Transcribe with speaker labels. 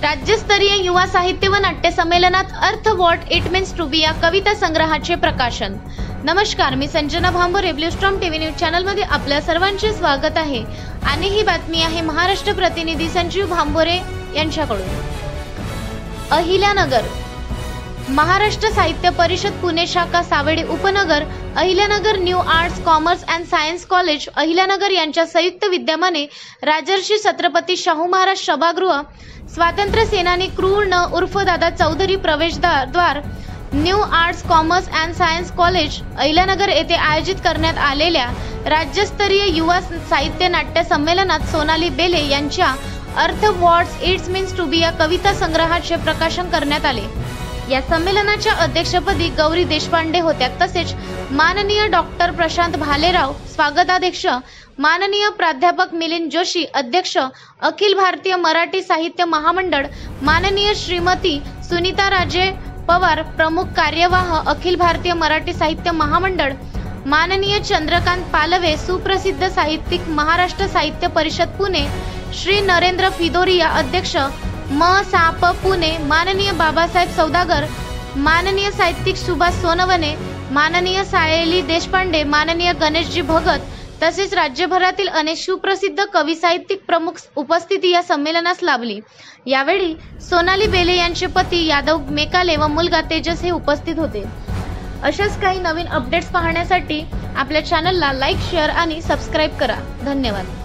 Speaker 1: राज्यस्तरीय युवा साहित्य व नाट्य संमेलनात अर्थ what it means to be या कविता संग्रहाचे प्रकाशन। नमस्कार, मी Sanjana Bhambore, Bluestorm TV news channel मध्ये आपल्या सर्वांचे स्वागत आहे आणि ही बातमी आहे महाराष्ट्र प्रतिनिधी संजीव भांबोरे यांच्याकडून। अहिल्यानगर महाराष्ट्र साहित्य परिषद पुणे शाखा सावेडी उपनगर, Ahilyanagar new arts commerce and science college Ahilyanagar यांच्या संयुक्त विद्यमाने राजर्षी छत्रपती शाहू महाराज सभागृह, स्वातंत्र्य सेनानी क्रूर उर्फ दादा चौधरी प्रवेशद्वार, new arts commerce and science college Ahilyanagar येथे आयोजित करण्यात आलेल्या राज्यस्तरीय युवा साहित्य नाट्य संमेलनात सोनाली बेले यांच्या अर्थ what it means to be या कविता संग्रहाचे प्रकाशन करण्यात आले। या संमेलनाच्या अध्यक्षपदी गौरी देशपांडे होत्या, तसेच माननीय डॉक्टर प्रशांत भालेराव स्वागताध्यक्ष, माननीय प्राध्यापक मिलिंद जोशी अध्यक्ष, अखिल भारतीय मराठी साहित्य महामंडळ माननीय श्रीमती सुनीता राजे पवार प्रमुख कार्यवाह, अखिल भारतीय मराठी साहित्य महामंडळ माननीय चंद्रकांत पालवे सुप्रसिद्ध साहित्यिक, महाराष्ट्र साहित्य परिषद पुणे श्री नरेंद्र फिदोरिया अध्यक्ष, म सा प पुणे माननीय बाबासाहेब सौदागर, माननीय साहित्यिक सुभाष सोनवणे, माननीय सायली देशपांडे, माननीय गणेशजी भगत तसेच राज्यभरातील अनेक सुप्रसिद्ध कवी साहित्यिक प्रमुख उपस्थिती या संमेलनास लाभली। यावेळी सोनाली बेले यांचे पती यादव मेकाले व मुलगा तेजस हे उपस्थित होते। अशाच काही नवीन अपडेट्स पाहण्यासाठी आपल्या चॅनलला लाईक, शेअर आणि सबस्क्राईब करा। धन्यवाद।